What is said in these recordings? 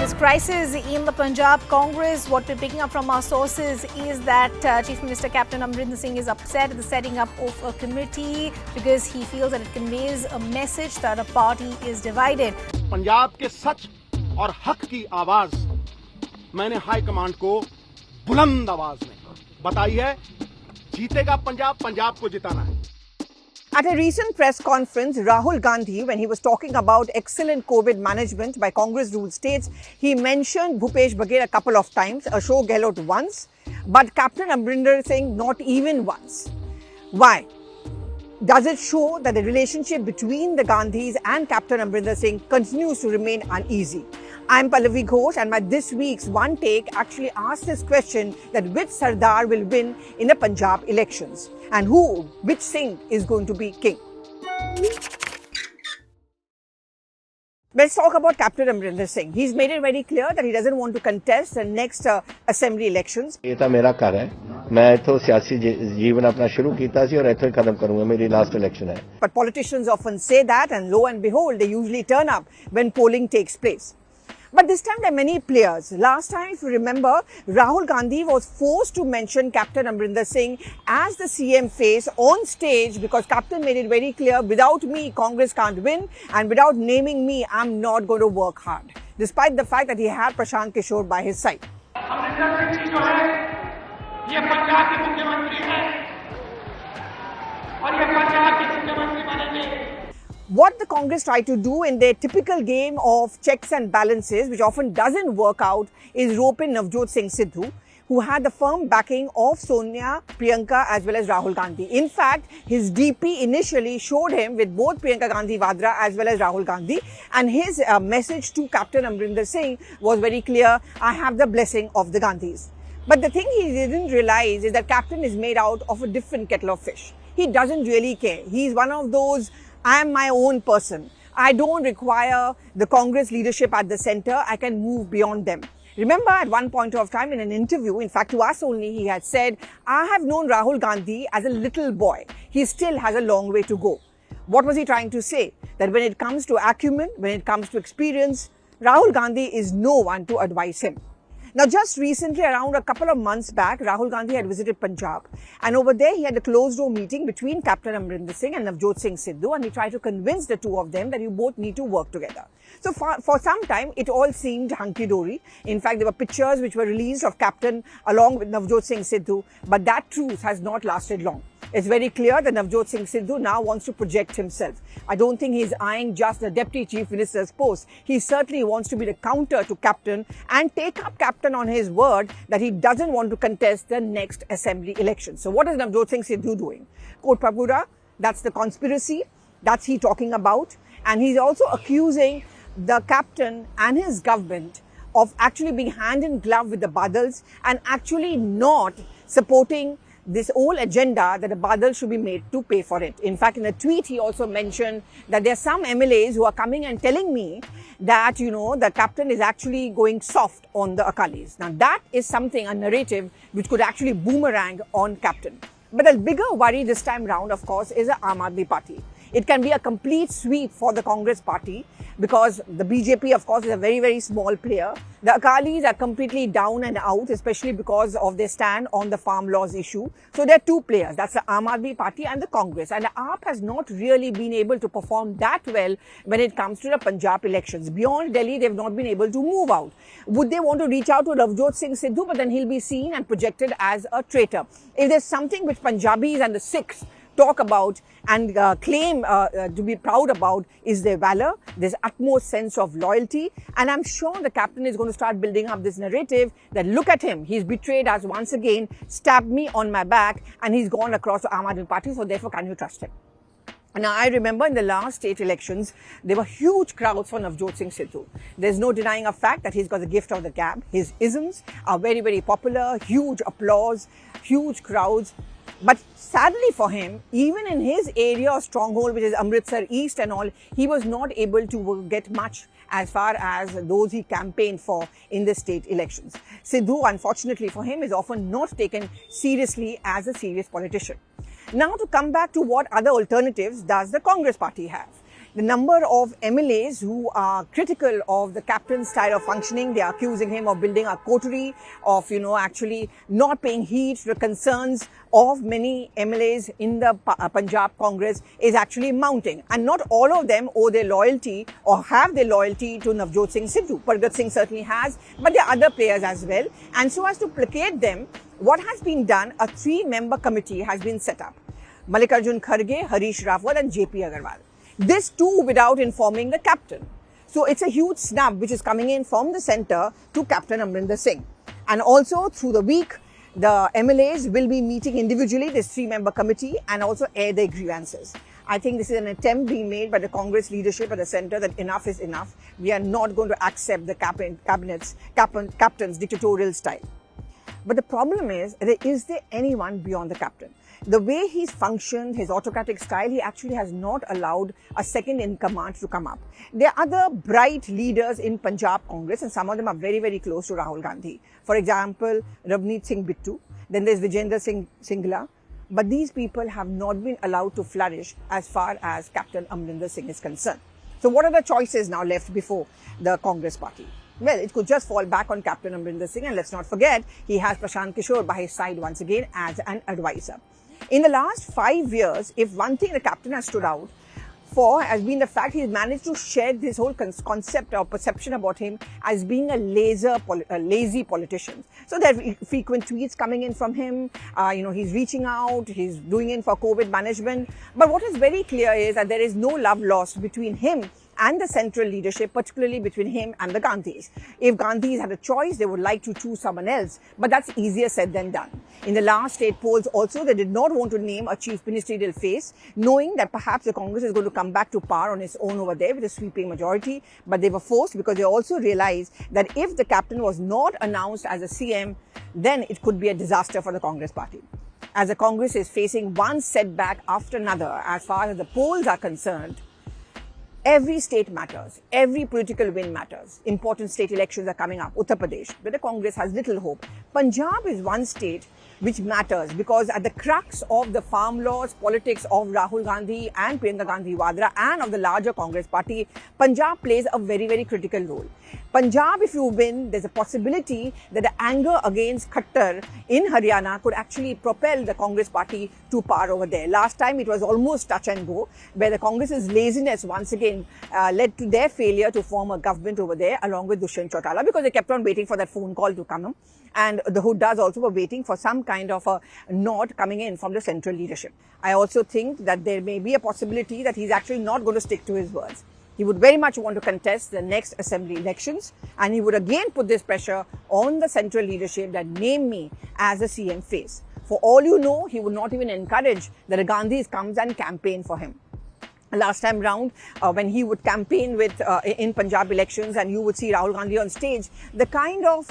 This crisis in the Punjab Congress, what we're picking up from our sources is that Chief Minister Captain Amrinder Singh is upset at the setting up of a committee because he feels that it conveys a message that a party is divided. Punjab के सच और हक की आवाज मैंने high command को बुलंद आवाज में बताई है। जीतेगा पंजाब, पंजाब को जिताना है। At a recent press conference, Rahul Gandhi, when he was talking about excellent COVID management by Congress rule states, he mentioned Bhupesh Baghel a couple of times, Ashok Gehlot once, but Captain Amrinder Singh not even once. Why? Does it show that the relationship between the Gandhis and Captain Amrinder Singh continues to remain uneasy? I'm Pallavi Ghosh, and my this week's One Take actually asked this question, that which Sardar will win in the Punjab elections and which Singh is going to be king. Let's talk about Captain Amrinder Singh. He's made it very clear that he doesn't want to contest the next assembly elections. ये तो मेरा घर है, मैं इथों सियासी जीवन अपना शुरू कीता सी और इथों ही खत्म करूंगा, मेरी लास्ट इलेक्शन है. But politicians often say that, and lo and behold, they usually turn up when polling takes place. But this time there are many players. Last time, if you remember, Rahul Gandhi was forced to mention Captain Amrinder Singh as the CM face on stage because Captain made it very clear, without me, Congress can't win, and without naming me, I'm not going to work hard. Despite the fact that he had Prashant Kishore by his side. Amarinder Singh जो है ये पंजाब के मुख्यमंत्री हैं और ये पंजाब के मुख्यमंत्री बनेंगे. What the Congress try to do in their typical game of checks and balances, which often doesn't work out, is rope in Navjot Singh Sidhu, who had the firm backing of Sonia, Priyanka as well as Rahul Gandhi. In fact, his DP initially showed him with both Priyanka Gandhi Vadra as well as Rahul Gandhi, and his message to Captain Amrinder Singh was very clear: I have the blessing of the Gandhis. But the thing he didn't realize is that Captain is made out of a different kettle of fish. He doesn't really care. He's one of those, I am my own person. I don't require the Congress leadership at the center. I can move beyond them. Remember, at one point of time in an interview, in fact to us only, he had said, I have known Rahul Gandhi as a little boy. He still has a long way to go. What was he trying to say? That when it comes to acumen, when it comes to experience, Rahul Gandhi is no one to advise him. Now, just recently, around a couple of months back, Rahul Gandhi had visited Punjab, and over there he had a closed-door meeting between Captain Amrinder Singh and Navjot Singh Sidhu, and he tried to convince the two of them that you both need to work together. So for some time, it all seemed hunky-dory. In fact, there were pictures which were released of Captain along with Navjot Singh Sidhu, but that truce has not lasted long. It's very clear that Navjot Singh Sidhu now wants to project himself. I don't think he's eyeing just the Deputy Chief Minister's post. He certainly wants to be the counter to Captain and take up Captain on his word that he doesn't want to contest the next assembly election. So what is Navjot Singh Sidhu doing? Kot Papura, that's the conspiracy, that's he talking about. And he's also accusing the Captain and his government of actually being hand in glove with the Badals and actually not supporting this whole agenda that the Badal should be made to pay for it. In fact, in a tweet, he also mentioned that there are some MLAs who are coming and telling me that, the Captain is actually going soft on the Akalis. Now, that is something, a narrative, which could actually boomerang on Captain. But the bigger worry this time round, of course, is the Aam Aadmi Party. It can be a complete sweep for the Congress party because the BJP, of course, is a very, very small player. The Akalis are completely down and out, especially because of their stand on the farm laws issue. So there are two players. That's the Aam Aadmi Party and the Congress. And the AAP has not really been able to perform that well when it comes to the Punjab elections. Beyond Delhi, they've not been able to move out. Would they want to reach out to Navjot Singh Sidhu, but then he'll be seen and projected as a traitor? If there's something which Punjabis and the Sikhs talk about and claim to be proud about, is their valor, there's utmost sense of loyalty, and I'm sure the Captain is going to start building up this narrative that look at him, he's betrayed us once again, stabbed me on my back, and he's gone across to Aam Aadmi Party, so therefore can you trust him? Now, I remember in the last state elections, there were huge crowds for Navjot Singh Sidhu. There's no denying a fact that he's got the gift of the gab. His isms are very, very popular, huge applause, huge crowds. But sadly for him, even in his area of stronghold, which is Amritsar East and all, he was not able to get much as far as those he campaigned for in the state elections. Sidhu, unfortunately for him, is often not taken seriously as a serious politician. Now, to come back to what other alternatives does the Congress party have? the number of MLAs who are critical of the captain's style of functioning. They are accusing him of building a coterie, of, actually not paying heed to the concerns of many MLAs in the Punjab Congress is actually mounting. And not all of them owe their loyalty or have their loyalty to Navjot Singh Sidhu. Pargat Singh certainly has, but there are other players as well. And so as to placate them, what has been done, a 3-member committee has been set up. Mallikarjun Kharge, Harish Rawat and JP Agarwal. This too without informing the captain. So it's a huge snub which is coming in from the centre to Captain Amrinder Singh. And also through the week, the MLAs will be meeting individually, this 3-member committee, and also air their grievances. I think this is an attempt being made by the Congress leadership at the centre that enough is enough. We are not going to accept the captain's dictatorial style. But the problem is there anyone beyond the captain? The way he's functioned, his autocratic style, he actually has not allowed a second in command to come up. There are other bright leaders in Punjab Congress, and some of them are very, very close to Rahul Gandhi. For example, Ravneet Singh Bittu, then there's Vijender Singh Singla. But these people have not been allowed to flourish as far as Captain Amrinder Singh is concerned. So what are the choices now left before the Congress party? Well, it could just fall back on Captain Amrinder Singh, and let's not forget, he has Prashant Kishore by his side once again as an advisor. In the last 5 years, if one thing the captain has stood out for has been the fact he's managed to shed this whole concept or perception about him as being a lazy politician. So there are frequent tweets coming in from him. He's reaching out, he's doing it for COVID management. But what is very clear is that there is no love lost between him and the central leadership, particularly between him and the Gandhis. If Gandhis had a choice, they would like to choose someone else, but that's easier said than done. In the last state polls also, they did not want to name a chief ministerial face, knowing that perhaps the Congress is going to come back to power on its own over there with a sweeping majority, but they were forced because they also realized that if the captain was not announced as a CM, then it could be a disaster for the Congress party. As the Congress is facing one setback after another as far as the polls are concerned, every state matters. Every political win matters. Important state elections are coming up. Uttar Pradesh, where the Congress has little hope. Punjab is one state which matters because at the crux of the farm laws, politics of Rahul Gandhi and Priyanka Gandhi Vadra and of the larger Congress party, Punjab plays a very, very critical role. Punjab, if you win, there's a possibility that the anger against Khattar in Haryana could actually propel the Congress party to power over there. Last time it was almost touch and go, where the Congress's laziness once again led to their failure to form a government over there along with Dushyant Chautala because they kept on waiting for that phone call to come. And the Hoodas also were waiting for some kind of a nod coming in from the central leadership. I also think that there may be a possibility that he's actually not going to stick to his words. He would very much want to contest the next assembly elections, and he would again put this pressure on the central leadership that name me as a CM face. For all you know, he would not even encourage that the Gandhis comes and campaign for him. Last time round, when he would campaign with in Punjab elections and you would see Rahul Gandhi on stage, the kind of,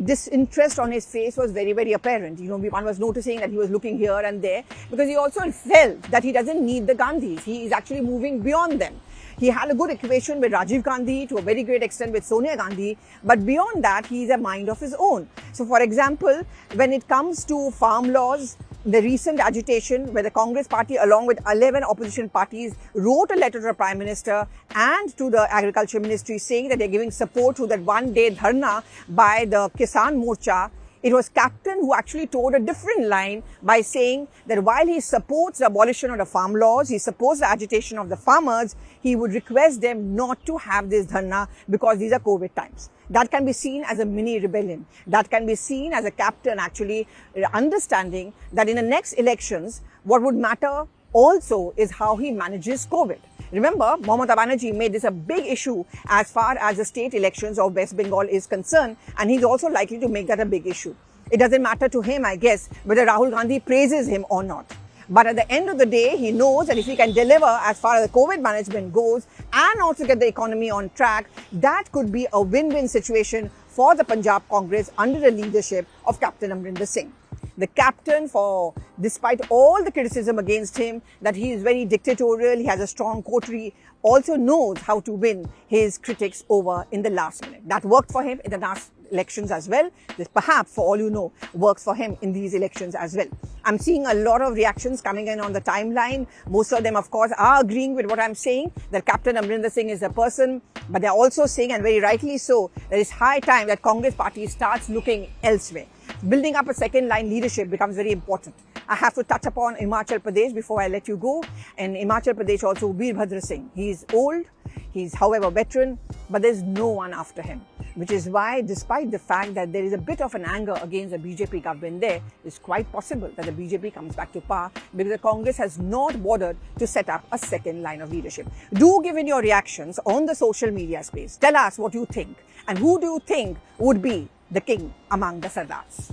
disinterest on his face was very, very apparent. One was noticing that he was looking here and there because he also felt that he doesn't need the Gandhis. He is actually moving beyond them. He had a good equation with Rajiv Gandhi, to a very great extent with Sonia Gandhi, but beyond that, he is a mind of his own. So, for example, when it comes to farm laws, the recent agitation where the Congress party along with 11 opposition parties wrote a letter to the Prime Minister and to the Agriculture Ministry saying that they're giving support to that one-day dharna by the Kisan Morcha. It was Captain who actually toed a different line by saying that while he supports the abolition of the farm laws, he supports the agitation of the farmers, he would request them not to have this dharna because these are COVID times. That can be seen as a mini rebellion. That can be seen as a captain actually understanding that in the next elections, what would matter also is how he manages COVID. Remember, Mamata Banerjee made this a big issue as far as the state elections of West Bengal is concerned, and he's also likely to make that a big issue. It doesn't matter to him, I guess, whether Rahul Gandhi praises him or not. But at the end of the day, he knows that if he can deliver as far as the COVID management goes and also get the economy on track, that could be a win-win situation for the Punjab Congress under the leadership of Captain Amrinder Singh. The captain, despite all the criticism against him, that he is very dictatorial, he has a strong coterie also knows how to win his critics over in the last minute. That worked for him in the last elections as well. This perhaps, for all you know, works for him in these elections as well. I'm seeing a lot of reactions coming in on the timeline. Most of them, of course, are agreeing with what I'm saying, that Captain Amrinder Singh is a person, but they're also saying, and very rightly so, that it's high time that Congress party starts looking elsewhere. Building up a second line leadership becomes very important. I have to touch upon Himachal Pradesh before I let you go. And Himachal Pradesh also, Veerbhadra Singh. He's old, he's however veteran, but there's no one after him. Which is why, despite the fact that there is a bit of an anger against the BJP government there, it's quite possible that the BJP comes back to power because the Congress has not bothered to set up a second line of leadership. Do give in your reactions on the social media space. Tell us what you think and who do you think would be the king among the Sardars.